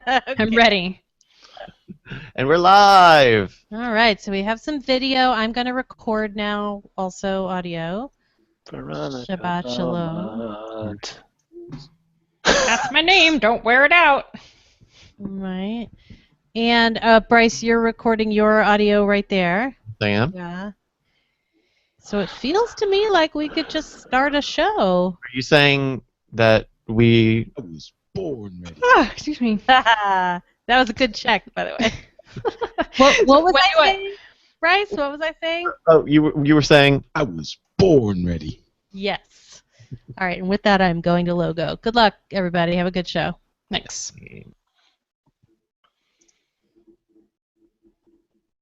I'm ready. And we're live. All right, so we have some video. I'm going to record now, also audio. Shabbat shalom. That's my name. Don't wear it out. Right. And Bryce, you're recording your audio right there. I am. Yeah. So it feels to me like we could just start a show. Are you saying that we... I was born ready. Oh, excuse me. That was a good check, by the way. What was I saying? Bryce, what was I saying? Oh, you were saying... I was born ready. Yes. All right, and with that, I'm going to logo. Good luck, everybody. Have a good show. Thanks.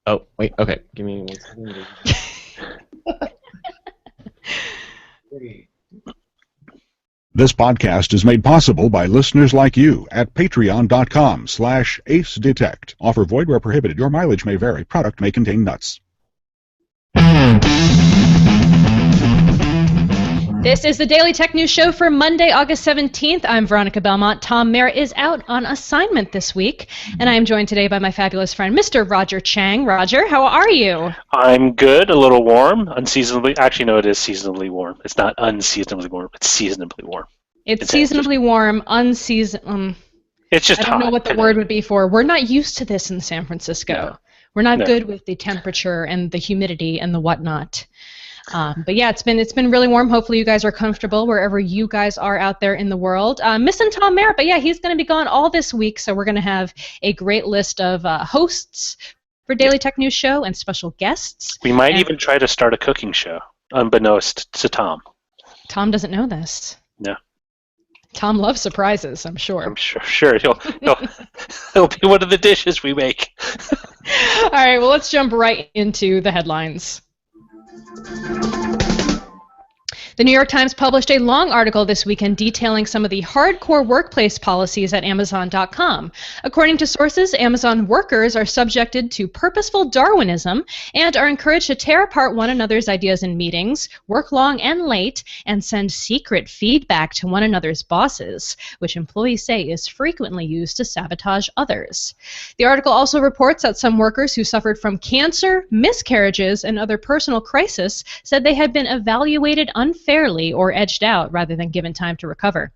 Oh, wait, okay. Give me 1 second. This podcast is made possible by listeners like you at patreon.com/acedetect. Offer void where prohibited. Your mileage may vary. Product may contain nuts. This is the Daily Tech News Show for Monday, August 17th. I'm Veronica Belmont. Tom Merritt is out on assignment this week, and I am joined today by my fabulous friend, Mr. Roger Chang. Roger, how are you? I'm good, a little warm, unseasonably. Actually, no, it is seasonably warm. It's not unseasonably warm, it's seasonably warm. It's seasonably warm, unseasonably... It's just I don't hot know what the today. word would be for. We're not used to this in San Francisco. No. We're not No. good with the temperature and the humidity and the whatnot. But yeah, it's been really warm. Hopefully you guys are comfortable wherever you guys are out there in the world. Missing Tom Merritt, but yeah, he's going to be gone all this week, so we're going to have a great list of hosts for Daily Tech News Show and special guests. We might even try to start a cooking show, unbeknownst to Tom. Tom doesn't know this. No. Tom loves surprises, I'm sure. I'm sure he'll be one of the dishes we make. All right, well, let's jump right into the headlines. The New York Times published a long article this weekend detailing some of the hardcore workplace policies at Amazon.com. According to sources, Amazon workers are subjected to purposeful Darwinism and are encouraged to tear apart one another's ideas in meetings, work long and late, and send secret feedback to one another's bosses, which employees say is frequently used to sabotage others. The article also reports that some workers who suffered from cancer, miscarriages, and other personal crises said they had been evaluated unfairly or edged out rather than given time to recover.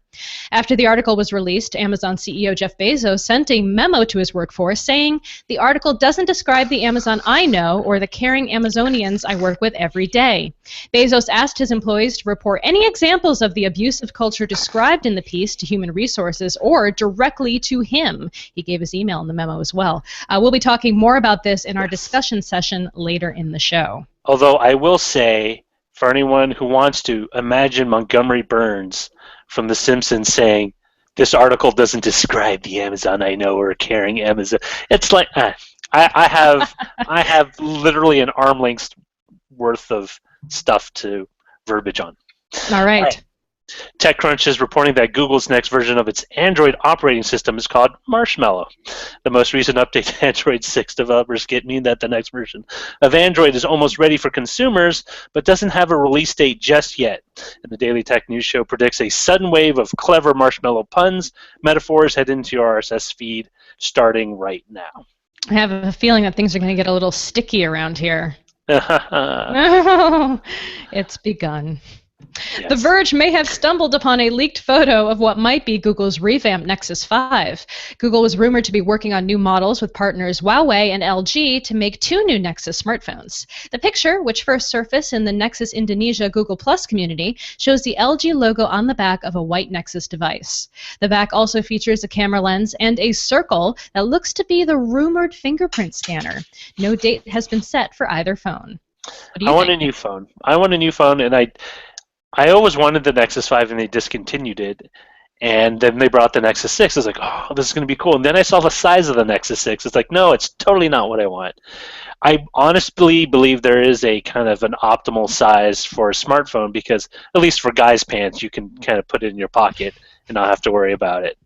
After the article was released, Amazon CEO Jeff Bezos sent a memo to his workforce saying, "The article doesn't describe the Amazon I know or the caring Amazonians I work with every day." Bezos asked his employees to report any examples of the abusive culture described in the piece to human resources or directly to him. He gave his email in the memo as well. We'll be talking more about this in our discussion session later in the show. Although I will say, for anyone who wants to, imagine Montgomery Burns from The Simpsons saying, "This article doesn't describe the Amazon I know or a caring Amazon." It's like, I have literally an arm length worth of stuff to verbiage on. All right. TechCrunch is reporting that Google's next version of its Android operating system is called Marshmallow. The most recent update to Android 6 developers mean that the next version of Android is almost ready for consumers, but doesn't have a release date just yet. And the Daily Tech News Show predicts a sudden wave of clever marshmallow puns, metaphors head into your RSS feed starting right now. I have a feeling that things are going to get a little sticky around here. It's begun. Yes. The Verge may have stumbled upon a leaked photo of what might be Google's revamped Nexus 5. Google was rumored to be working on new models with partners Huawei and LG to make 2 new Nexus smartphones. The picture, which first surfaced in the Nexus Indonesia Google Plus community, shows the LG logo on the back of a white Nexus device. The back also features a camera lens and a circle that looks to be the rumored fingerprint scanner. No date has been set for either phone. What do you I want think? a new phone. And I always wanted the Nexus 5 and they discontinued it. And then they brought the Nexus 6. I was like, oh, this is going to be cool. And then I saw the size of the Nexus 6. It's like, no, it's totally not what I want. I honestly believe there is a kind of an optimal size for a smartphone because, at least for guys' pants, you can kind of put it in your pocket and not have to worry about it.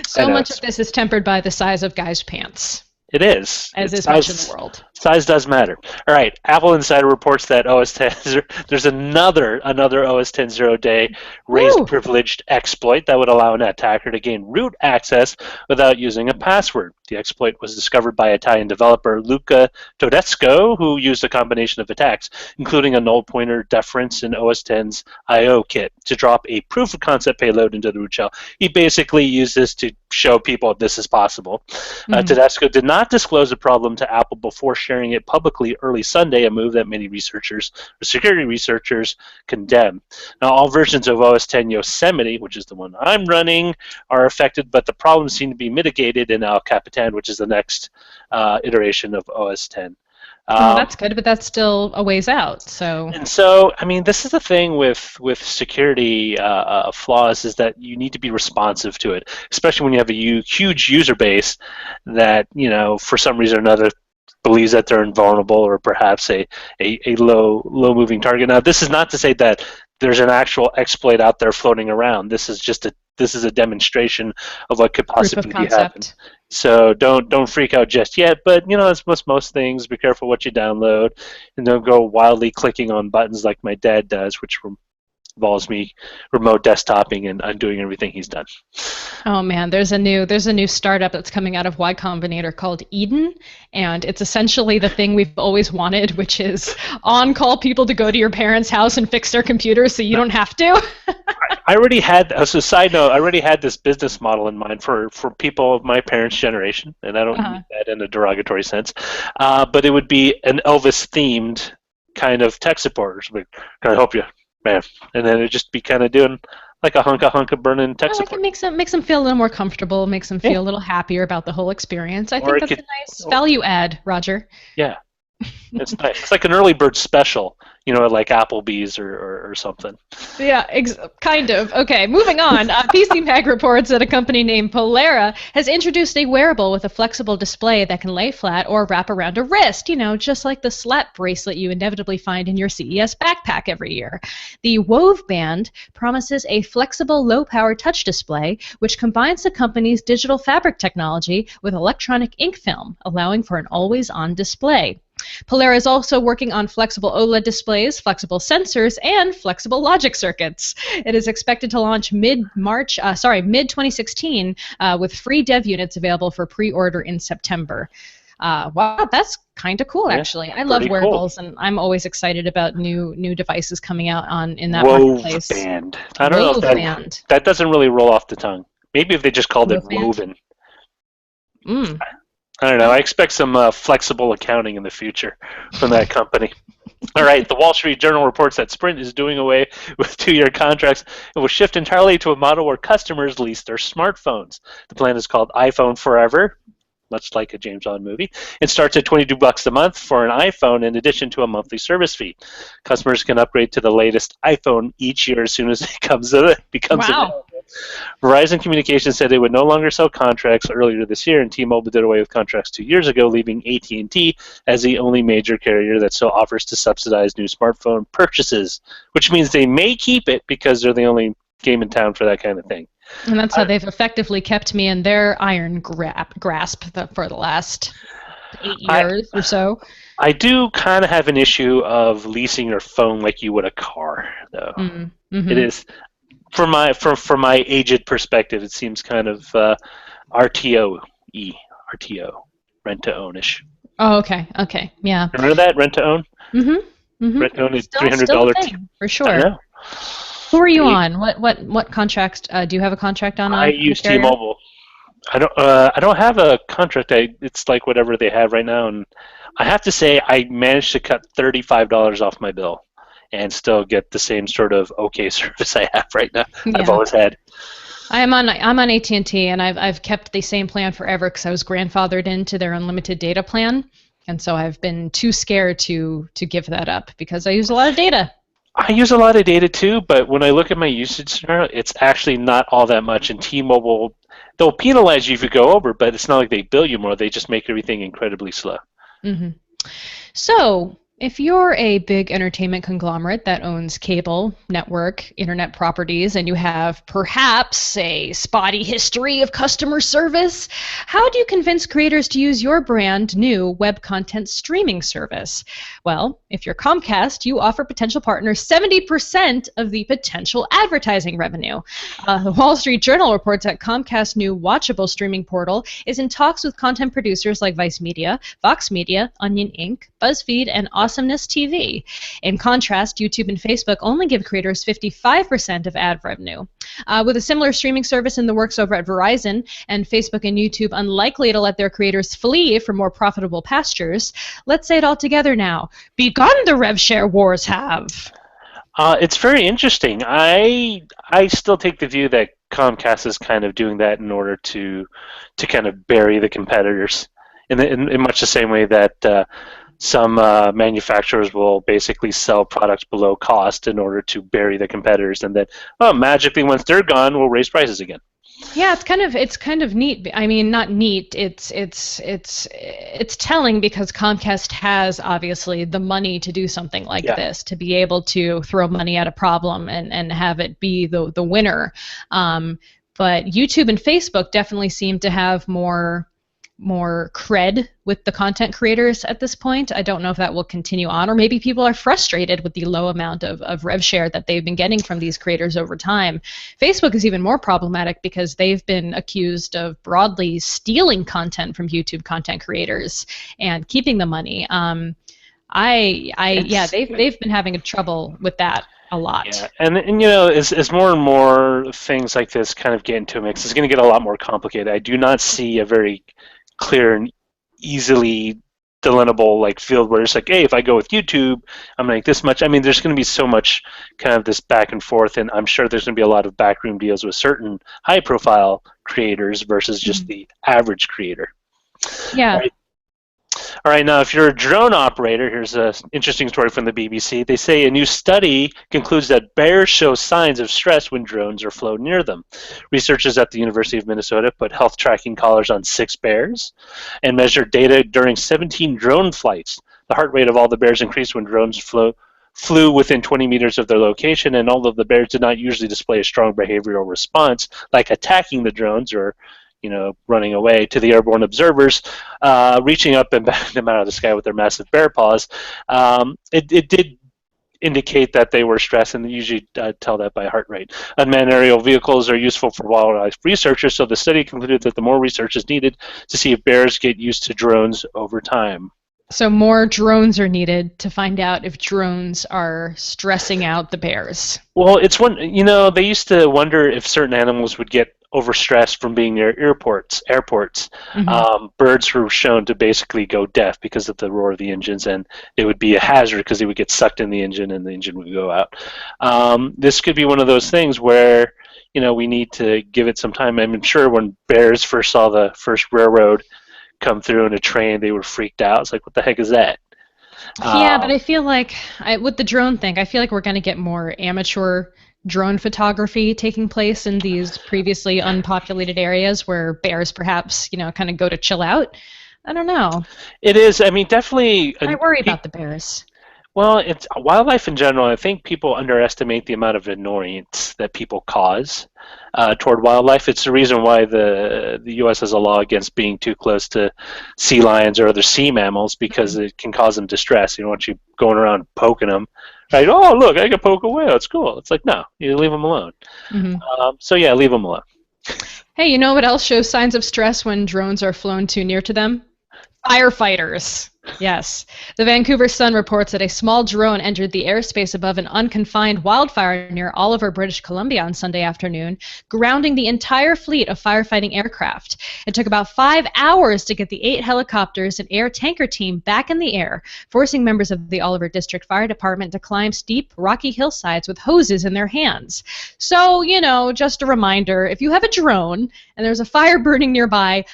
So much of this is tempered by the size of guys' pants. It is. As It's is much in the world. Size does matter. All right, Apple Insider reports that OS X there's another OS X 0-day raised Woo! privileged exploit that would allow an attacker to gain root access without using a password. The exploit was discovered by Italian developer Luca Todesco, who used a combination of attacks, including a null pointer deference in OS X's I/O kit, to drop a proof of concept payload into the root shell. He basically used this to show people this is possible. Tedesco did not disclose the problem to Apple before sharing it publicly early Sunday, a move that many security researchers condemn. Now, all versions of OS X Yosemite, which is the one I'm running, are affected, but the problems seem to be mitigated in El Capitan, which is the next iteration of OS X. Well, that's good, but that's still a ways out. So. And so, I mean, this is the thing with security flaws, is that you need to be responsive to it, especially when you have a huge user base that, you know, for some reason or another believes that they're invulnerable or perhaps a low moving target. Now, this is not to say that there's an actual exploit out there floating around. This is just a demonstration of what could possibly be happening. So don't freak out just yet. But you know, as most things, be careful what you download, and don't go wildly clicking on buttons like my dad does, which involves me remote desktoping and undoing everything he's done. Oh man, there's a new startup that's coming out of Y Combinator called Eden, and it's essentially the thing we've always wanted, which is on-call people to go to your parents' house and fix their computers so you don't have to. I already had, as a side note, I already had this business model in mind for people of my parents' generation, and I don't mean that in a derogatory sense, but it would be an Elvis-themed kind of tech support. Can I help you, man? And then it'd just be kind of doing like a hunk of burning tech support. It makes them feel a little more comfortable, makes them feel a little happier about the whole experience. I think that's a nice value add, Roger. Yeah. It's nice. It's like an early bird special, you know, like Applebee's or something. Yeah, kind of. Okay, moving on. PC Mag reports that a company named Polera has introduced a wearable with a flexible display that can lay flat or wrap around a wrist, you know, just like the slap bracelet you inevitably find in your CES backpack every year. The Wove Band promises a flexible, low-power touch display, which combines the company's digital fabric technology with electronic ink film, allowing for an always-on display. Polera is also working on flexible OLED displays, flexible sensors, and flexible logic circuits. It is expected to launch mid-2016 with free dev units available for pre-order in September. Wow, that's kind of cool, actually. I love wearables, and I'm always excited about new devices coming out in that marketplace. Wove Band. I don't know if that doesn't really roll off the tongue. Maybe if they just called it Woven. I don't know. I expect some flexible accounting in the future from that company. All right. The Wall Street Journal reports that Sprint is doing away with 2-year contracts and will shift entirely to a model where customers lease their smartphones. The plan is called iPhone Forever, much like a James Bond movie. It starts at $22 a month for an iPhone in addition to a monthly service fee. Customers can upgrade to the latest iPhone each year as soon as it becomes available. Verizon Communications said they would no longer sell contracts earlier this year, and T-Mobile did away with contracts 2 years ago, leaving AT&T as the only major carrier that still offers to subsidize new smartphone purchases, which means they may keep it because they're the only game in town for that kind of thing. And that's how they've effectively kept me in their iron grasp for the last 8 years or so. I do kind of have an issue of leasing your phone like you would a car, though. Mm-hmm. It is. From my aged perspective, it seems kind of RTO, rent to own-ish. Oh, okay, yeah. Remember that, rent to own? Mm-hmm. Rent to own is $300 for sure. I know. Who are you on? What contract? Do you have a contract on? I use T-Mobile. I don't have a contract. It's like whatever they have right now, and I have to say I managed to cut $35 off my bill and still get the same sort of okay service I have right now. Yeah. I've always had. I'm on AT&T, and I've kept the same plan forever because I was grandfathered into their unlimited data plan, and so I've been too scared to give that up because I use a lot of data. I use a lot of data too, but when I look at my usage scenario, it's actually not all that much. And T-Mobile, they'll penalize you if you go over, but it's not like they bill you more. They just make everything incredibly slow. Mm-hmm. So, If you're a big entertainment conglomerate that owns cable, network, internet properties, and you have perhaps a spotty history of customer service, how do you convince creators to use your brand new web content streaming service? Well, if you're Comcast, you offer potential partners 70% of the potential advertising revenue. The Wall Street Journal reports that Comcast's new watchable streaming portal is in talks with content producers like Vice Media, Vox Media, Onion Inc., BuzzFeed, and Awesomeness TV. In contrast, YouTube and Facebook only give creators 55% of ad revenue. With a similar streaming service in the works over at Verizon, and Facebook and YouTube unlikely to let their creators flee for more profitable pastures, let's say it all together now. Begun the rev share wars have. It's very interesting. I still take the view that Comcast is kind of doing that in order to kind of bury the competitors, in much the same way that some manufacturers will basically sell products below cost in order to bury the competitors, and then magically once they're gone, we'll raise prices again. Yeah, it's kind of neat. I mean, not neat. It's telling because Comcast has obviously the money to do something like this, to be able to throw money at a problem and have it be the winner. But YouTube and Facebook definitely seem to have more cred with the content creators at this point. I don't know if that will continue on, or maybe people are frustrated with the low amount of rev share that they've been getting from these creators over time. Facebook is even more problematic because they've been accused of broadly stealing content from YouTube content creators and keeping the money. They've been having trouble with that a lot. Yeah, and you know, as more and more things like this kind of get into a mix, it's going to get a lot more complicated. I do not see a very clear and easily delineable like field where it's like, hey, if I go with YouTube, I'm gonna make this much. I mean, there's going to be so much kind of this back and forth, and I'm sure there's going to be a lot of backroom deals with certain high-profile creators versus just the average creator. Yeah. All right, now if you're a drone operator, here's an interesting story from the BBC. They say a new study concludes that bears show signs of stress when drones are flown near them. Researchers at the University of Minnesota put health tracking collars on 6 bears and measured data during 17 drone flights. The heart rate of all the bears increased when drones flew within 20 meters of their location, and although the bears did not usually display a strong behavioral response, like attacking the drones or running away, to the airborne observers, reaching up and backing them out of the sky with their massive bear paws, it did indicate that they were stressed, and they usually tell that by heart rate. Unmanned aerial vehicles are useful for wildlife researchers, so the study concluded that the more research is needed to see if bears get used to drones over time. So more drones are needed to find out if drones are stressing out the bears. Well, it's they used to wonder if certain animals would get overstressed from being near airports. Mm-hmm. Birds were shown to basically go deaf because of the roar of the engines, and it would be a hazard because they would get sucked in the engine and the engine would go out. This could be one of those things where we need to give it some time. I'm sure when bears first saw the first railroad come through in a train, they were freaked out. It's like, what the heck is that? Yeah, but I feel like with the drone thing, I feel like we're going to get more amateur drone photography taking place in these previously unpopulated areas where bears perhaps, kind of go to chill out. I don't know. It is. I mean, definitely. I worry about the bears. Well, it's wildlife in general. I think people underestimate the amount of annoyance that people cause toward wildlife. It's the reason why the U.S. has a law against being too close to sea lions or other sea mammals, because it can cause them distress. You don't want you going around poking them. Right? Oh, look, I can poke a whale. It's cool. It's like, no, you leave them alone. Mm-hmm. So yeah, leave them alone. Hey, you know what else shows signs of stress when drones are flown too near to them? Firefighters. Yes. The Vancouver Sun reports that a small drone entered the airspace above an unconfined wildfire near Oliver, British Columbia on Sunday afternoon, grounding the entire fleet of firefighting aircraft. It took about 5 hours to get the 8 helicopters and air tanker team back in the air, forcing members of the Oliver District Fire Department to climb steep, rocky hillsides with hoses in their hands. So, just a reminder, if you have a drone and there's a fire burning nearby,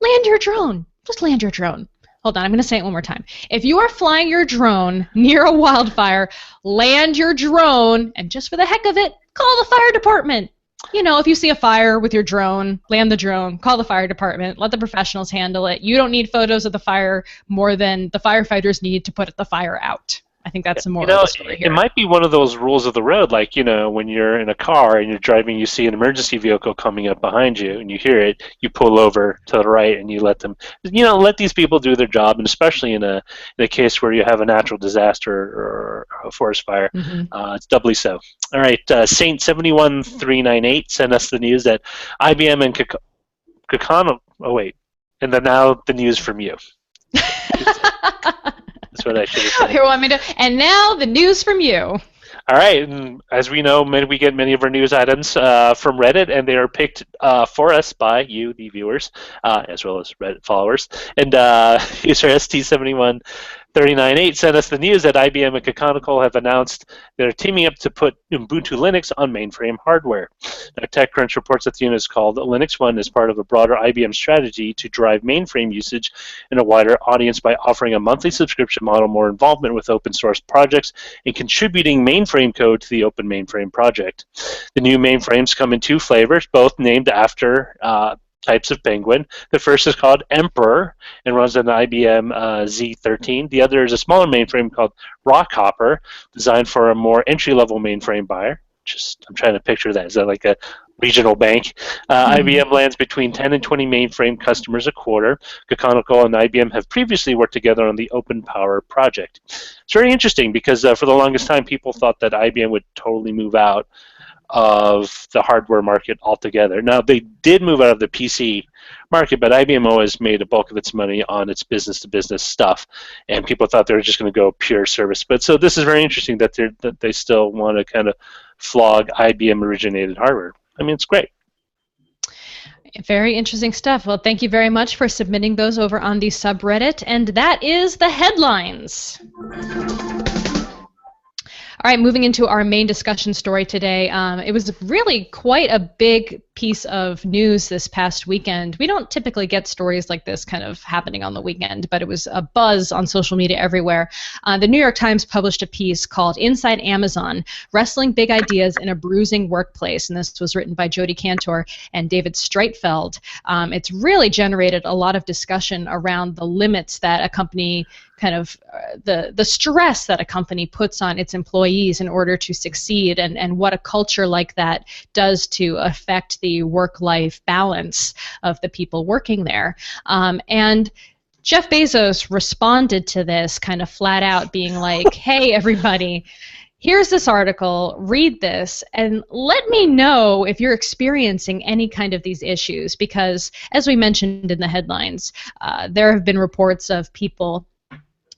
land your drone. Just land your drone. Hold on, I'm going to say it one more time. If you are flying your drone near a wildfire, land your drone, and just for the heck of it, call the fire department. You know, if you see a fire with your drone, land the drone, call the fire department, let the professionals handle it. You don't need photos of the fire more than the firefighters need to put the fire out. I think that's the moral of the story here. It might be one of those rules of the road, like, when you're in a car and you're driving, you see an emergency vehicle coming up behind you and you hear it, you pull over to the right and you let them, let these people do their job, and especially in a case where you have a natural disaster or a forest fire, it's doubly so. All right, Saint71398 sent us the news that IBM and Kakano, and then now the news from you. That's what I should have said. Here, want me to? And now the news from you. All right, and as we know, we get many of our news items from Reddit, and they are picked for us by you, the viewers, as well as Reddit followers. And user ST71398 sent us the news that IBM and Canonical have announced they're teaming up to put Ubuntu Linux on mainframe hardware. Now, TechCrunch reports that the unit is called Linux One as part of a broader IBM strategy to drive mainframe usage in a wider audience by offering a monthly subscription model, more involvement with open source projects, and contributing mainframe code to the Open Mainframe project. The new mainframes come in two flavors, both named after types of penguin. The first is called Emperor and runs on the IBM Z13. The other is a smaller mainframe called Rockhopper, designed for a more entry-level mainframe buyer. I'm trying to picture that. Is that like a regional bank? IBM lands between 10 and 20 mainframe customers a quarter. Canonical and IBM have previously worked together on the Open Power project. It's very interesting because for the longest time, people thought that IBM would totally move out of the hardware market altogether. Now, they did move out of the PC market, but IBM always made a bulk of its money on its business-to-business stuff, and people thought they were just going to go pure service. But so this is very interesting that they still want to kind of flog IBM-originated hardware. I mean, it's great. Very interesting stuff. Well, thank you very much for submitting those over on the subreddit, and that is the headlines. All right, moving into our main discussion story today. It was really quite a big piece of news this past weekend. We don't typically get stories like this kind of happening on the weekend, but it was a buzz on social media everywhere. The New York Times published a piece called Inside Amazon, Wrestling Big Ideas in a Bruising Workplace, and this was written by Jody Cantor and David Streitfeld. It's really generated a lot of discussion around the limits that a company the stress that a company puts on its employees in order to succeed, and what a culture like that does to affect the work-life balance of the people working there. And Jeff Bezos responded to this kind of flat out, being like, hey, everybody, here's this article, read this, and let me know if you're experiencing any kind of these issues, because as we mentioned in the headlines, there have been reports of people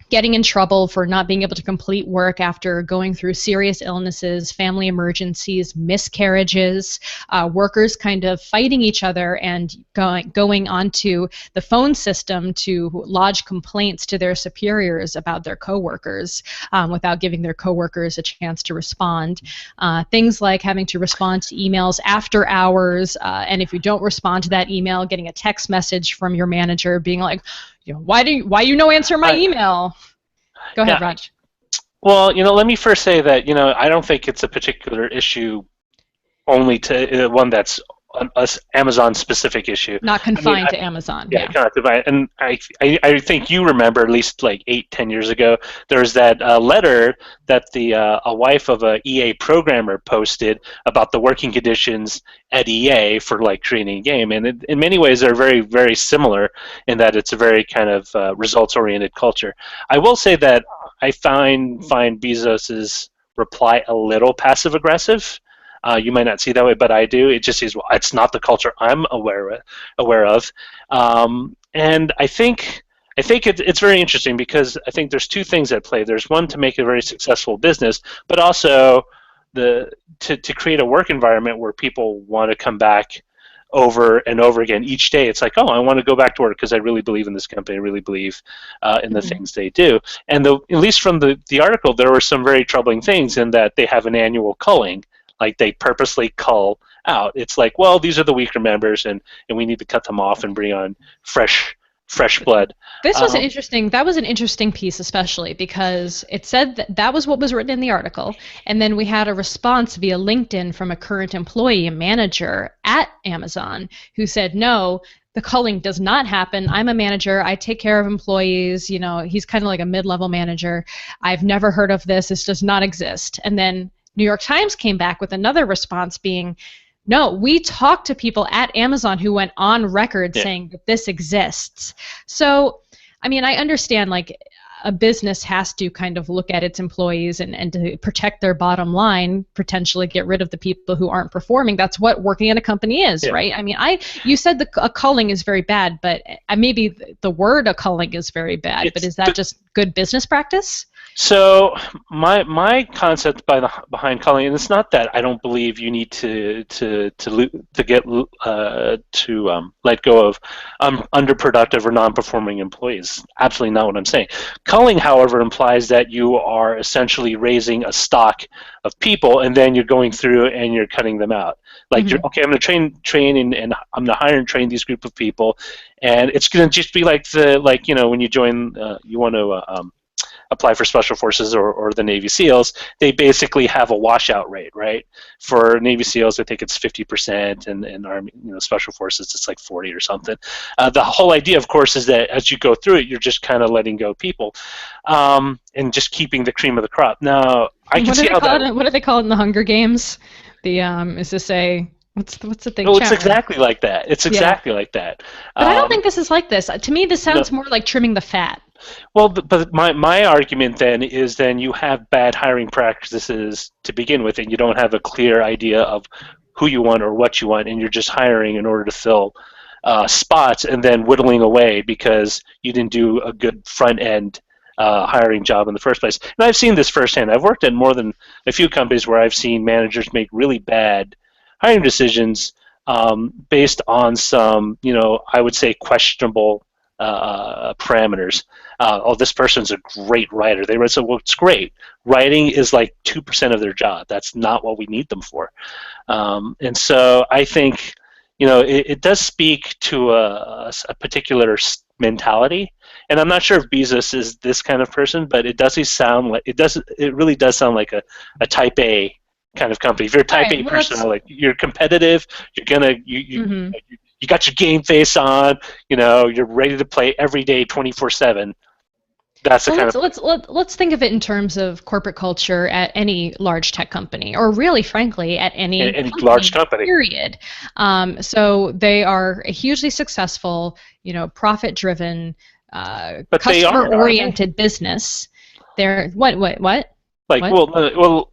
getting in trouble for not being able to complete work after going through serious illnesses, family emergencies, miscarriages, workers kind of fighting each other and going onto the phone system to lodge complaints to their superiors about their coworkers without giving their coworkers a chance to respond. Things like having to respond to emails after hours, and if you don't respond to that email, getting a text message from your manager being like, why you no answer my email? Go ahead, Raj. Well, let me first say that, I don't think it's a particular issue only to one that's an Amazon-specific issue. Not confined to Amazon. Yeah, not confined. And I think you remember, at least like 8-10 years ago, there was that letter that a wife of a EA programmer posted about the working conditions at EA for like creating a game. And in many ways, they're very, very similar in that it's a very kind of results-oriented culture. I will say that I find Bezos's reply a little passive-aggressive. You might not see that way, but I do. It just is, well, it's not the culture I'm aware of. And I think it's very interesting because I think there's two things at play. There's one, to make a very successful business, but also to create a work environment where people want to come back over and over again each day. It's like, oh, I want to go back to work because I really believe in this company. I really believe in the things they do. And at least from the article, there were some very troubling things in that they have an annual culling. Like, they purposely cull out. It's like, well, these are the weaker members, and we need to cut them off and bring on fresh fresh blood. This was that was an interesting piece, especially because it said that was what was written in the article. And then we had a response via LinkedIn from a current employee, a manager at Amazon, who said, no, the culling does not happen. I'm a manager. I take care of employees. You know, he's kind of like a mid-level manager. I've never heard of this. This does not exist. And then New York Times came back with another response being, no, we talked to people at Amazon who went on record saying that this exists. So, I mean, I understand like a business has to kind of look at its employees and to protect their bottom line, potentially get rid of the people who aren't performing. That's what working at a company is, right? I mean, you said a culling is very bad, but maybe the word a culling is very bad, but is that just good business practice? So my concept behind culling, and it's not that I don't believe you need to let go of underproductive or non-performing employees. Absolutely not what I'm saying. Culling, however, implies that you are essentially raising a stock of people, and then you're going through and you're cutting them out. Like, I'm going to train, and I'm going to hire and train these group of people, and it's going to just be like when you join, you want to apply for Special Forces or the Navy SEALs, they basically have a washout rate, right? For Navy SEALs, I think it's 50%, and Army, Special Forces, it's like 40 or something. The whole idea, of course, is that as you go through it, you're just kind of letting go people, and just keeping the cream of the crop. Now, I can see how that. What do they call it in the Hunger Games? The is this a what's the thing? Oh, it's exactly like that. It's exactly like that. But I don't think this is like this. To me, this sounds more like trimming the fat. Well, but my argument then is you have bad hiring practices to begin with, and you don't have a clear idea of who you want or what you want, and you're just hiring in order to fill spots and then whittling away because you didn't do a good front-end hiring job in the first place. And I've seen this firsthand. I've worked at more than a few companies where I've seen managers make really bad hiring decisions based on some, I would say questionable parameters. This person's a great writer. They write, so well, it's great. Writing is like 2% of their job. That's not what we need them for. And so I think, it does speak to a particular mentality. And I'm not sure if Bezos is this kind of person, but it really does sound like a type A kind of company. If you're a type A person, you're competitive, you got your game face on, you're ready to play every day 24/7. That's the kind of. Let's think of it in terms of corporate culture at any large tech company, or really, frankly, at any large company. Period. So they are a hugely successful, profit-driven, customer-oriented business. They're what? Like, what? Well,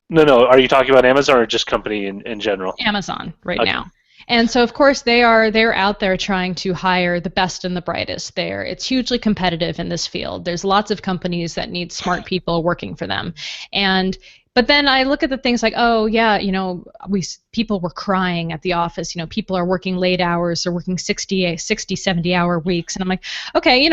no. Are you talking about Amazon or just company in general? Amazon now. And so, of course, they're out there trying to hire the best and the brightest. It's hugely competitive in this field. There's lots of companies that need smart people working for them. But then I look at the things like, oh, yeah, people were crying at the office. People are working late hours. They're working 60, 70-hour weeks. And I'm like, okay,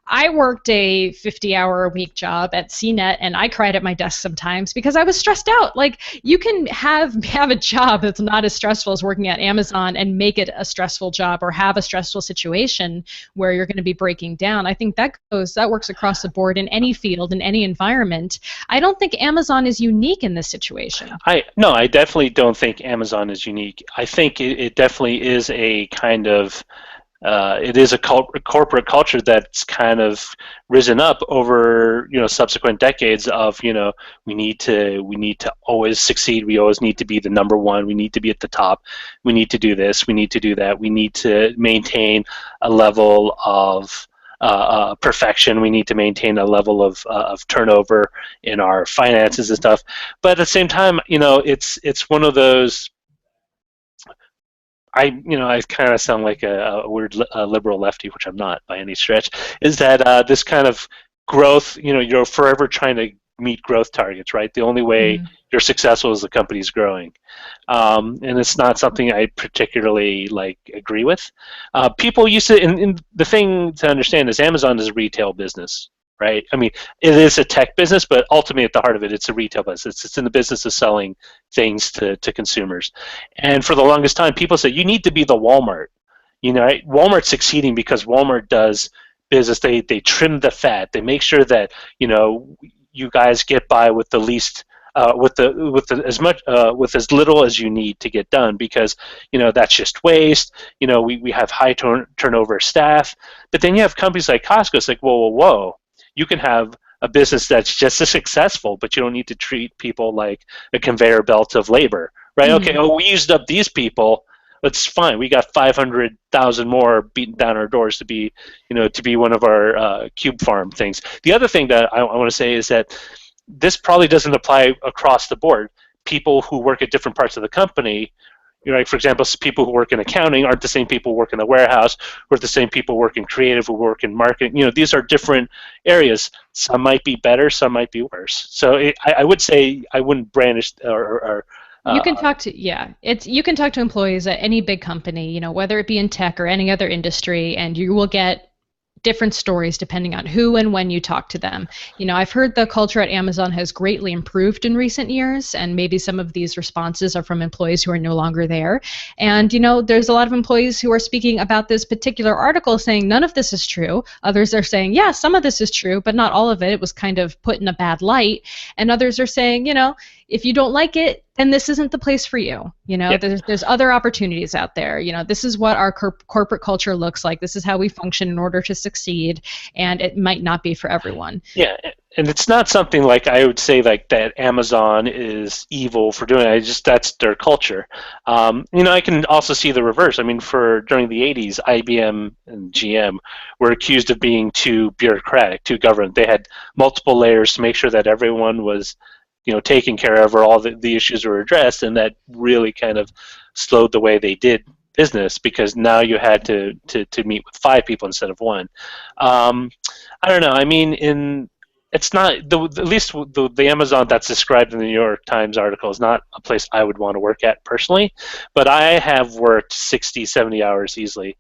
I worked a 50-hour-a-week job at CNET, and I cried at my desk sometimes because I was stressed out. Like, you can have a job that's not as stressful as working at Amazon and make it a stressful job, or have a stressful situation where you're going to be breaking down. I think that works across the board in any field, in any environment. I don't think Amazon is unique in this situation. I definitely don't think Amazon is unique. I think it definitely is a kind of it is a corporate culture that's kind of risen up over subsequent decades of we need to always succeed. We always need to be the number one. We need to be at the top. We need to do this. We need to do that. We need to maintain a level of perfection. We need to maintain a level of turnover in our finances and stuff. But at the same time, it's one of those. I kind of sound like a weird liberal lefty, which I'm not by any stretch. Is that this kind of growth? You're forever trying to meet growth targets, right? The only way you're successful is the company's growing, and it's not something I particularly agree with. People used to, and the thing to understand is Amazon is a retail business, right? I mean, it is a tech business, but ultimately at the heart of it, it's a retail business. It's in the business of selling things to consumers. And for the longest time, people said, you need to be the Walmart. right? Walmart's succeeding because Walmart does business. They trim the fat. They make sure that you guys get by with the least. With as little as you need to get done, because that's just waste. We have high turnover staff, but then you have companies like Costco. It's like, whoa, you can have a business that's just as successful, but you don't need to treat people like a conveyor belt of labor, right? Mm-hmm. Okay, we used up these people. It's fine. We got 500,000 more beating down our doors to be one of our cube farm things. The other thing that I want to say is that this probably doesn't apply across the board. People who work at different parts of the company, like for example, people who work in accounting aren't the same people who work in the warehouse, or the same people who work in creative, who work in marketing. These are different areas. Some might be better, some might be worse. So I would say I wouldn't brandish or you can talk to you can talk to employees at any big company, whether it be in tech or any other industry, and you will get different stories depending on who and when you talk to them. I've heard the culture at Amazon has greatly improved in recent years, and maybe some of these responses are from employees who are no longer there. And there's a lot of employees who are speaking about this particular article saying none of this is true. Others are saying, yeah, some of this is true, but not all of it. It was kind of put in a bad light. And others are saying, if you don't like it, then this isn't the place for you. Yep. There's other opportunities out there. This is what our corporate culture looks like. This is how we function in order to succeed, and it might not be for everyone. Yeah, and it's not something like I would say like that Amazon is evil for doing it. That's their culture. I can also see the reverse. I mean, during the 80s, IBM and GM were accused of being too bureaucratic, too government. They had multiple layers to make sure that everyone was taken care of, or all the issues were addressed, and that really kind of slowed the way they did business, because now you had to meet with 5 people instead of 1. I don't know. I mean, it's not at least the Amazon that's described in the New York Times article is not a place I would want to work at personally, but I have worked 60, 70 hours easily.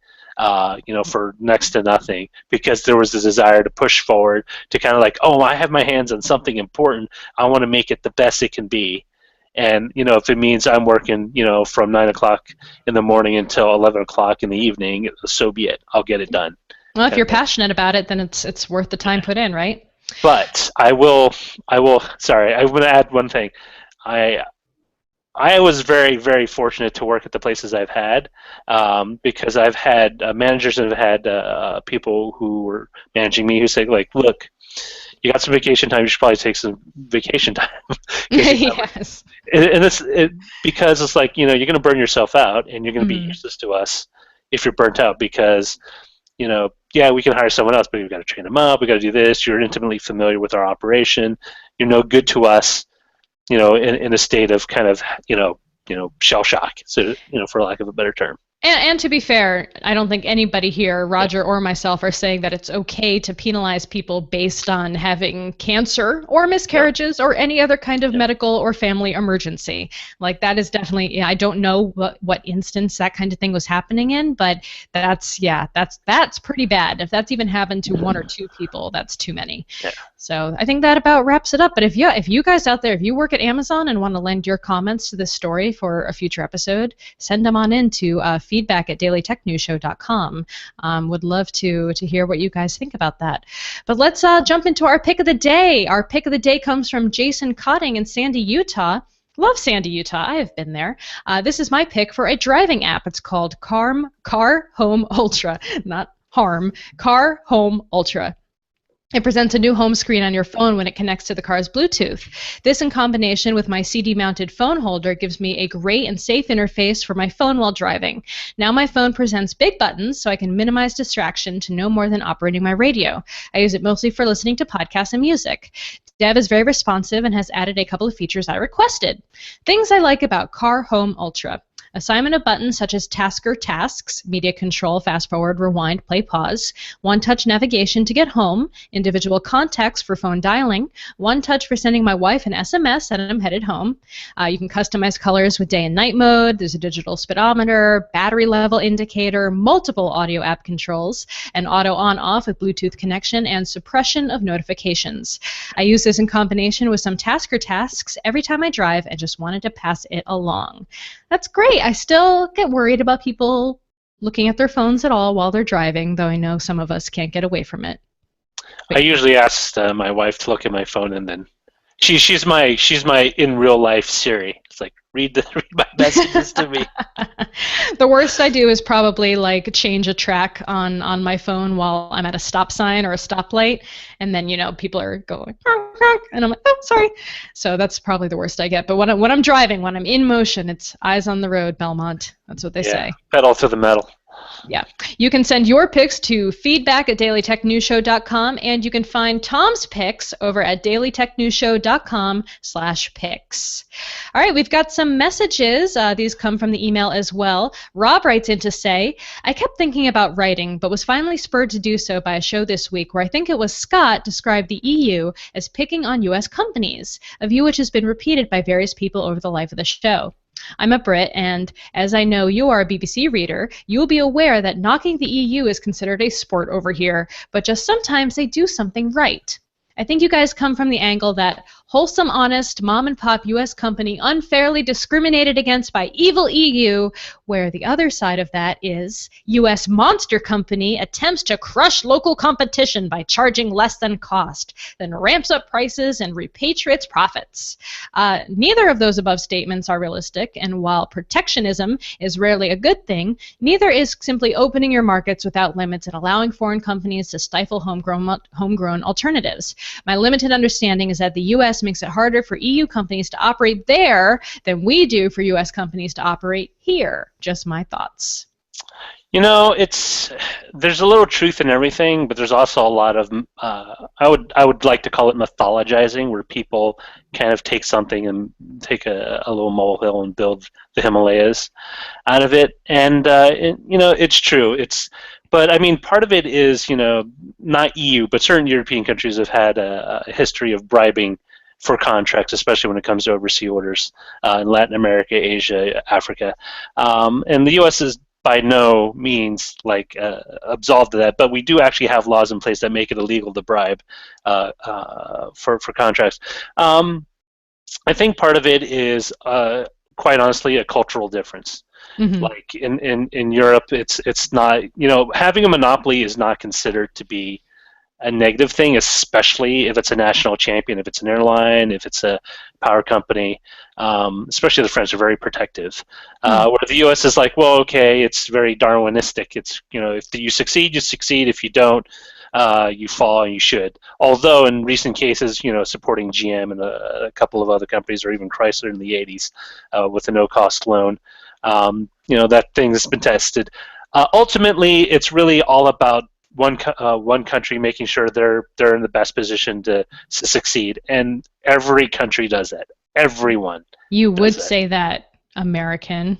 For next to nothing, because there was a desire to push forward, to kind of like, I have my hands on something important. I want to make it the best it can be. And, if it means I'm working, from 9 o'clock in the morning until 11 o'clock in the evening, so be it. I'll get it done. Well, if you're passionate about it, then it's worth the time put in, right? But I will, sorry, I want to add one thing. I was very, very fortunate to work at the places I've had, because I've had managers that have had people who were managing me who say, like, look, you got some vacation time, you should probably take some vacation time. Yes. And because it's like, you're going to burn yourself out, and you're going to be useless to us if you're burnt out, because, we can hire someone else, but we've got to train them up, we've got to do this, you're intimately familiar with our operation, you're no good to us, in a state of kind of, shell shock, so, for lack of a better term. And to be fair, I don't think anybody here, Roger or myself, are saying that it's okay to penalize people based on having cancer or miscarriages or any other kind of medical or family emergency. Like, that is definitely, I don't know what instance that kind of thing was happening in, but that's pretty bad. If that's even happened to 1 or 2 people, that's too many. Yeah. So I think that about wraps it up. But if you guys out there, if you work at Amazon and want to lend your comments to this story for a future episode, send them on in to feedback@dailytechnewsshow.com. Would love to hear what you guys think about that. But let's jump into our pick of the day. Our pick of the day comes from Jason Cotting in Sandy, Utah. Love Sandy, Utah. I have been there. This is my pick for a driving app. It's called Car Home Ultra. Not Harm. Car Home Ultra. It presents a new home screen on your phone when it connects to the car's Bluetooth. This, in combination with my CD-mounted phone holder, gives me a great and safe interface for my phone while driving. Now my phone presents big buttons, so I can minimize distraction to no more than operating my radio. I use it mostly for listening to podcasts and music. Dev is very responsive and has added a couple of features I requested. Things I like about Car Home Ultra. Assignment of buttons such as Tasker Tasks, Media Control, Fast Forward, Rewind, Play, Pause, One-Touch Navigation to get home, Individual Contacts for phone dialing, One-Touch for sending my wife an SMS that I'm headed home. You can customize colors with day and night mode. There's a digital speedometer, battery level indicator, multiple audio app controls, and auto on-off with Bluetooth connection, and suppression of notifications. I use this in combination with some Tasker tasks every time I drive and just wanted to pass it along. That's great. I still get worried about people looking at their phones at all while they're driving, though I know some of us can't get away from it. I usually ask my wife to look at my phone, and then she's my in real life Siri. It's like read my messages to me. The worst I do is probably like change a track on my phone while I'm at a stop sign or a stoplight, and then people are going honk, honk, and I'm like, oh, sorry. So that's probably the worst I get. But when I'm driving, when I'm in motion, it's eyes on the road, Belmont. That's what they say. Pedal to the metal. Yeah. You can send your picks to feedback@dailytechnewsshow.com, and you can find Tom's picks over at dailytechnewsshow.com/picks. All right, we've got some messages. These come from the email as well. Rob writes in to say, I kept thinking about writing, but was finally spurred to do so by a show this week where I think it was Scott described the EU as picking on U.S. companies, a view which has been repeated by various people over the life of the show. I'm a Brit, and as I know you are a BBC reader, you will be aware that knocking the EU is considered a sport over here, but just sometimes they do something right. I think you guys come from the angle that wholesome, honest, mom-and-pop U.S. company unfairly discriminated against by evil EU, where the other side of that is U.S. monster company attempts to crush local competition by charging less than cost, then ramps up prices and repatriates profits. Neither of those above statements are realistic, and while protectionism is rarely a good thing, neither is simply opening your markets without limits and allowing foreign companies to stifle homegrown alternatives. My limited understanding is that the U.S. makes it harder for EU companies to operate there than we do for U.S. companies to operate here. Just my thoughts. There's a little truth in everything, but there's also a lot of I would like to call it mythologizing, where people kind of take something and take a little molehill and build the Himalayas out of it. And it's true. But I mean, part of it is not EU, but certain European countries have had a history of bribing for contracts, especially when it comes to overseas orders in Latin America, Asia, Africa, and the U.S. is by no means absolved of that, but we do actually have laws in place that make it illegal to bribe for contracts. I think part of it is, quite honestly, a cultural difference. Mm-hmm. Like in Europe, it's not, having a monopoly is not considered to be a negative thing, especially if it's a national champion, if it's an airline, if it's a power company. Especially the French are very protective. Where the U.S. is like, well, okay, it's very Darwinistic. It's, if you succeed, you succeed. If you don't, you fall, and you should. Although in recent cases, supporting GM and a couple of other companies, or even Chrysler in the 80s with a no-cost loan, that thing has been tested. Ultimately, it's really all about one country making sure they're in the best position to succeed, and every country does that. Everyone. You would say that, American.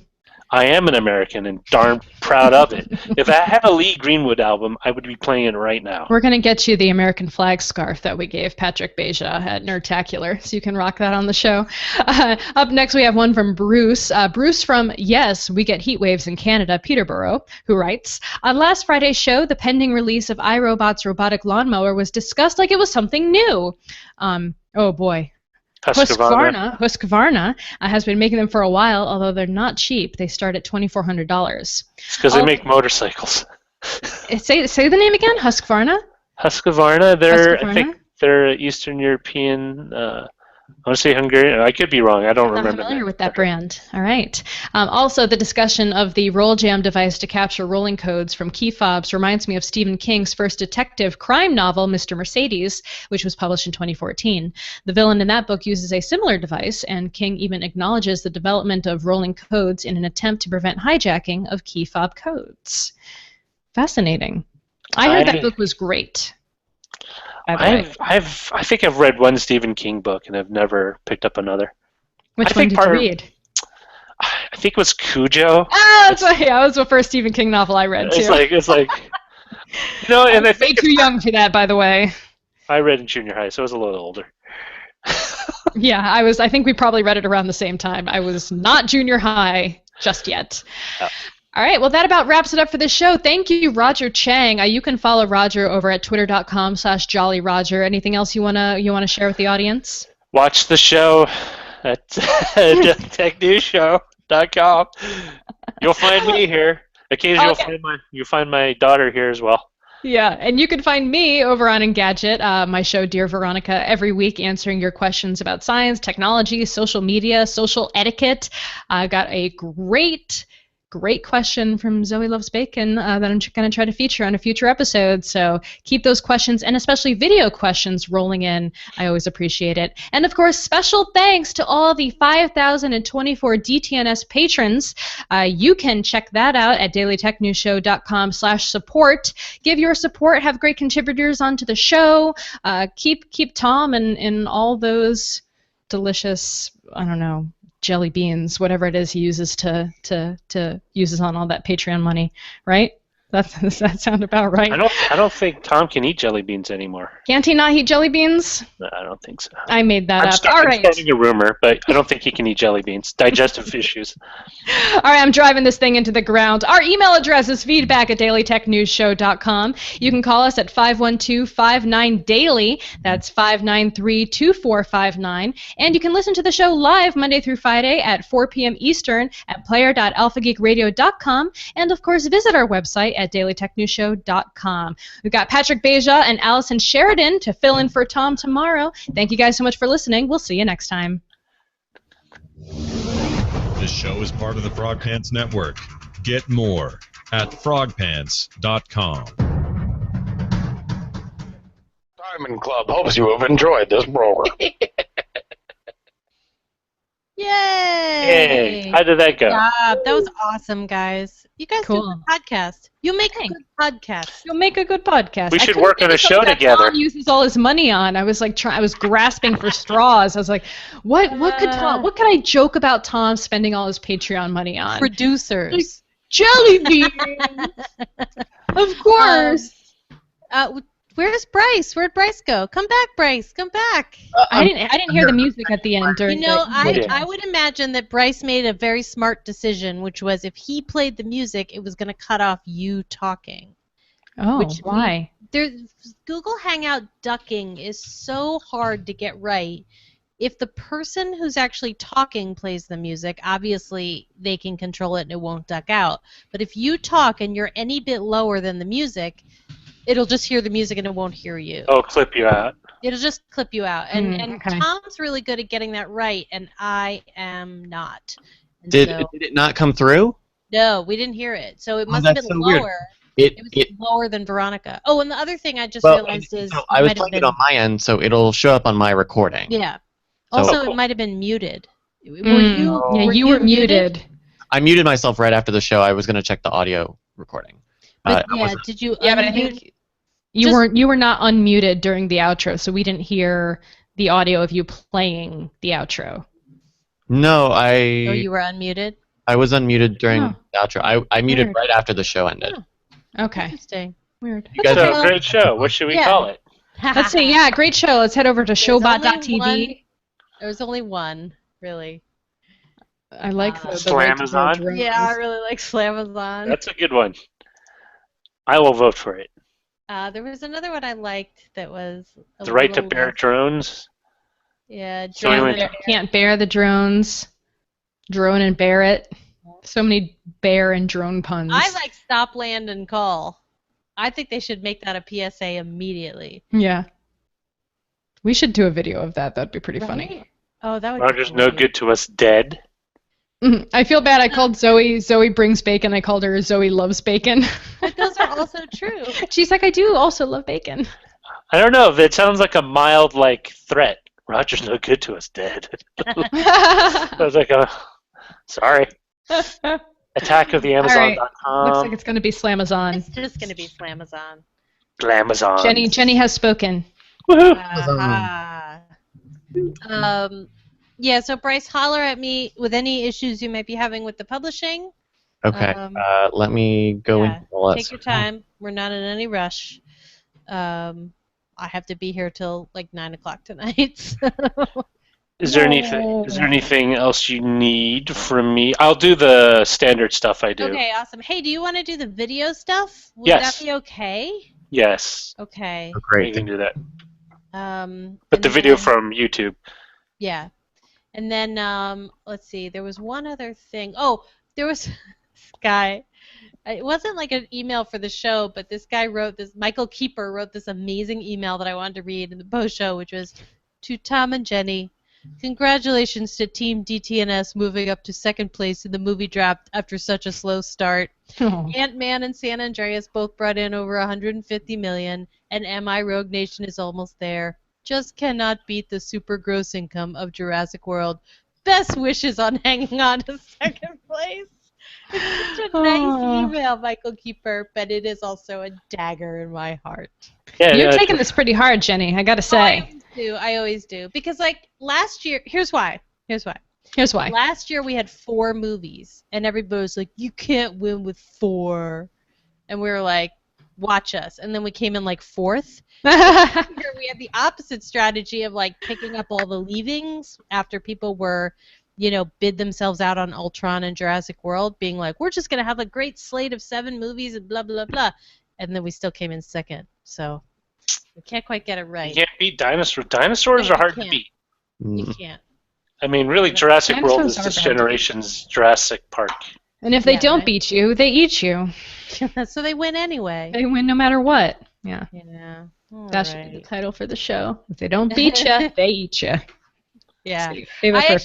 I am an American and darn proud of it. If I had a Lee Greenwood album, I would be playing it right now. We're going to get you the American flag scarf that we gave Patrick Beja at Nerdtacular, so you can rock that on the show. Up next, we have one from Bruce. Bruce from Yes, We Get Heat Waves in Canada, Peterborough, who writes, on last Friday's show, the pending release of iRobot's robotic lawnmower was discussed like it was something new. Oh, boy. Husqvarna has been making them for a while, although they're not cheap. They start at $2,400. It's because they make motorcycles. Say the name again. Husqvarna. Husqvarna. I think they're Eastern European. I want to say Hungarian. I could be wrong. I don't remember. I'm familiar with that brand. All right. Also, the discussion of the roll jam device to capture rolling codes from key fobs reminds me of Stephen King's first detective crime novel, Mr. Mercedes, which was published in 2014. The villain in that book uses a similar device, and King even acknowledges the development of rolling codes in an attempt to prevent hijacking of key fob codes. Fascinating. I heard that book was great. I think I've read one Stephen King book and I've never picked up another. Which one did you read? I think it was Cujo. That was the first Stephen King novel I read too. It's like and I think way too young for that, by the way. I read in junior high, so I was a little older. Yeah, I think we probably read it around the same time. I was not junior high just yet. Oh. All right, well, that about wraps it up for this show. Thank you, Roger Chang. You can follow Roger over at twitter.com/jollyroger. Anything else you wanna share with the audience? Watch the show at technewsshow.com. You'll find me here. Occasionally, you'll find my daughter here as well. Yeah, and you can find me over on Engadget, my show Dear Veronica, every week answering your questions about science, technology, social media, social etiquette. I got a great question from Zoe Loves Bacon that I'm going to try to feature on a future episode. So keep those questions, and especially video questions, rolling in. I always appreciate it. And of course, special thanks to all the 5,024 DTNS patrons. You can check that out at dailytechnewsshow.com/support. Give your support. Have great contributors onto the show. Keep Tom and all those delicious, I don't know, jelly beans, whatever it is he uses to uses on all that Patreon money, right? Does that sound about right? I don't think Tom can eat jelly beans anymore. Can't he not eat jelly beans? No, I don't think so. I made that up. I'm All right. starting a rumor, but I don't think he can eat jelly beans. Digestive issues. All right, I'm driving this thing into the ground. Our email address is feedback@dailytechnewsshow.com. You can call us at 512-59-DAILY. That's 593-2459. And you can listen to the show live Monday through Friday at 4 p.m. Eastern at player.alphageekradio.com. And, of course, visit our website at dailytechnewsshow.com. We've got Patrick Beja and Allison Sheridan to fill in for Tom tomorrow. Thank you guys so much for listening. We'll see you next time. This show is part of the Frog Pants Network. Get more at frogpants.com. Diamond Club hopes you have enjoyed this program. Yay! Hey, how did that go? That was awesome, guys. You guys do a good podcast. You make a good podcast. You'll make a good podcast. We should work on a show together. Tom uses all his money on. I was like, I was grasping for straws. I was like, what could I joke about Tom spending all his Patreon money on? Producers. Like, jelly beans. Of course. Where's Bryce? Where'd Bryce go? Come back, Bryce. Come back. I didn't hear the music at the end. I would imagine that Bryce made a very smart decision, which was if he played the music, it was going to cut off you talking. Oh, why? Google Hangout ducking is so hard to get right. If the person who's actually talking plays the music, obviously they can control it and it won't duck out. But if you talk and you're any bit lower than the music, it'll just hear the music and it won't hear you. Oh, clip you out. It'll just clip you out. And okay. Tom's really good at getting that right, and I am not. And Did it not come through? No, we didn't hear it. So it must have been so lower. weird. It was lower than Veronica. Oh, and the other thing I just realized is... So I was playing it on my end, so it'll show up on my recording. Yeah. So, also, it might have been muted. You were muted. I muted myself right after the show. I was going to check the audio recording. But did you? Yeah, but I think you were not unmuted during the outro, so we didn't hear the audio of you playing the outro. No, Oh, you were unmuted? I was unmuted during the outro. I muted right after the show ended. Oh. Okay. Interesting. Weird. So, great show. What should we call it? Let's see. Yeah, great show. Let's head over to showbot.tv. There was only one, really. I like the Slamazon. Yeah, I really like Slamazon. That's a good one. I will vote for it. There was another one I liked that was The Right to Bear Drones. Yeah, can't bear the drones. Drone and bear it. So many bear and drone puns. I like Stop, Land, and Call. I think they should make that a PSA immediately. Yeah. We should do a video of that. That'd be pretty funny. Oh, that would. Roger's no good to us dead. I feel bad. I called Zoe brings bacon. I called her Zoe loves bacon. But those are also true. She's like, I do also love bacon. I don't know. That sounds like a mild threat. Roger's no good to us dead. I was like, sorry. Attack of the Amazon.com. Looks like it's going to be Slamazon. It's just going to be Slamazon. Glamazon. Jenny has spoken. Yeah, so Bryce, holler at me with any issues you might be having with the publishing. Okay. Let me go into all that. Take your time. We're not in any rush. I have to be here till 9 o'clock tonight. So. Is there anything else you need from me? I'll do the standard stuff I do. Okay, awesome. Hey, do you want to do the video stuff? Would Yes. that be okay? Yes. Okay. Oh, great. You can do that. But the video from YouTube. Yeah. And then, let's see, there was one other thing. Oh, there was this guy. It wasn't like an email for the show, but this guy Michael Keeper wrote this amazing email that I wanted to read in the post show, which was, to Tom and Jenny, congratulations to Team DTNS moving up to second place in the movie draft after such a slow start. Oh. Ant-Man and San Andreas both brought in over 150 million, and MI Rogue Nation is almost there. Just cannot beat the super gross income of Jurassic World. Best wishes on hanging on to second place. It's such a nice email, Michael Keeper, but it is also a dagger in my heart. Yeah, You're taking this pretty hard, Jenny, I gotta say. I always do. Because, like, last year, here's why. Here's why. Last year we had 4 movies, and everybody was like, you can't win with 4. And we were like, watch us. And then we came in, like, 4th. Here we had the opposite strategy of, like, picking up all the leavings after people were, bid themselves out on Ultron and Jurassic World, being like, we're just going to have a great slate of 7 movies and blah, blah, blah. And then we still came in second. So we can't quite get it right. You can't beat dinosaurs. Dinosaurs are hard to beat. You can't. I mean, really, Jurassic Dinosaurs World is are this bad to beat. generation's Jurassic Park. And if they don't beat you, they eat you. So they win anyway. They win no matter what. Yeah. Yeah. That should be the title for the show. If they don't beat you, they eat you. Yeah. I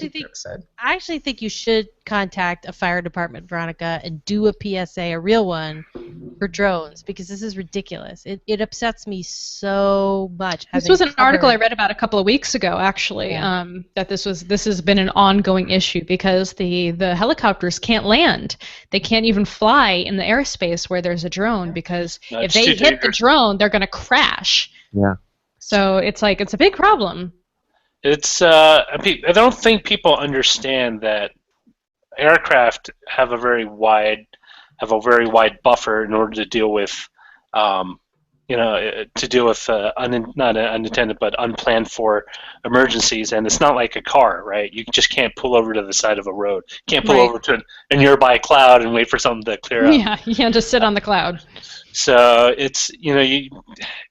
actually think you should contact a fire department, Veronica, and do a PSA, a real one, for drones, because this is ridiculous. It upsets me so much. This was an article I read about a couple of weeks ago, actually, that this has been an ongoing issue because the helicopters can't land. They can't even fly in the airspace where there's a drone because if they hit the drone, they're going to crash. Yeah. So it's a big problem. It's I don't think people understand that aircraft have a very wide buffer in order to deal with not unintended but unplanned for emergencies, and it's not like a car, right? You just can't pull over to the side of a road. You can't pull over to a nearby cloud and wait for something to clear up. Yeah, you can't just sit on the cloud. So it's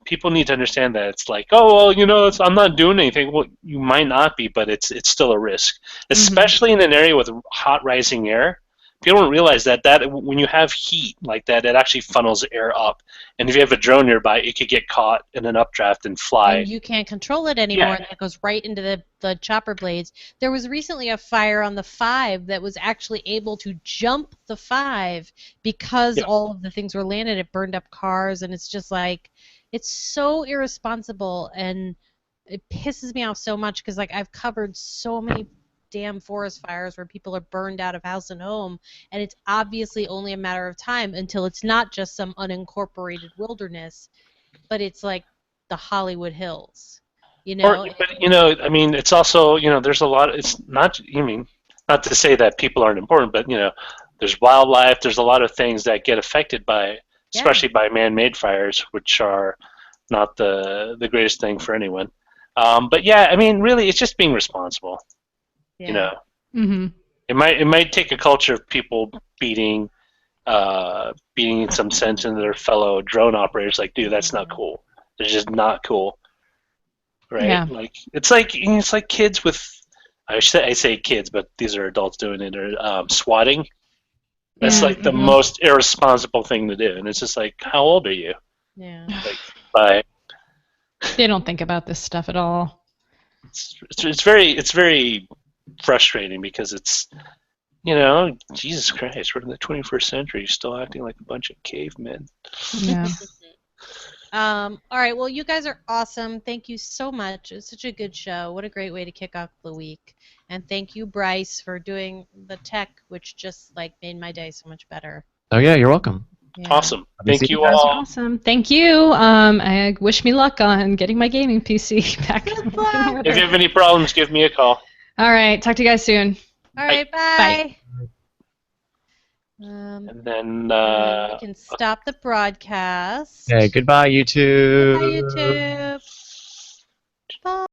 people need to understand that it's like, oh well, I'm not doing anything. Well, you might not be, but it's still a risk, especially in an area with hot rising air. People don't realize that when you have heat like that, it actually funnels air up, and if you have a drone nearby, it could get caught in an updraft and fly. And you can't control it anymore, and that goes right into the chopper blades. There was recently a fire on the 5 that was actually able to jump the 5 because all of the things were landed. It burned up cars, and it's just like, it's so irresponsible, and it pisses me off so much because, like, I've covered so many damn forest fires where people are burned out of house and home, and it's obviously only a matter of time until it's not just some unincorporated wilderness, but it's like the Hollywood Hills, I mean, it's also, there's a lot. It's not. Not to say that people aren't important, but there's wildlife. There's a lot of things that get affected by, especially by man-made fires, which are not the greatest thing for anyone. But yeah, I mean, really, it's just being responsible. Yeah. It might take a culture of people beating some sense into their fellow drone operators. Like, dude, that's not cool. It's just not cool, right? Yeah. Like it's like kids with, I say kids, but these are adults doing it. Or swatting. That's like the most irresponsible thing to do, and it's just like, how old are you? Yeah. Like, They don't think about this stuff at all. It's very frustrating because it's, Jesus Christ, we're in the 21st century, you're still acting like a bunch of cavemen. Yeah. All right, well, you guys are awesome. Thank you so much. It's such a good show. What a great way to kick off the week. And thank you, Bryce, for doing the tech, which just made my day so much better. Oh yeah, you're welcome. Yeah. Awesome. Thank you That's all. awesome. Thank you. I wish me luck on getting my gaming PC back. If you have any problems, give me a call. All right. Talk to you guys soon. All right, bye. And then we can stop the broadcast. Okay, goodbye, YouTube. Bye, YouTube. Bye.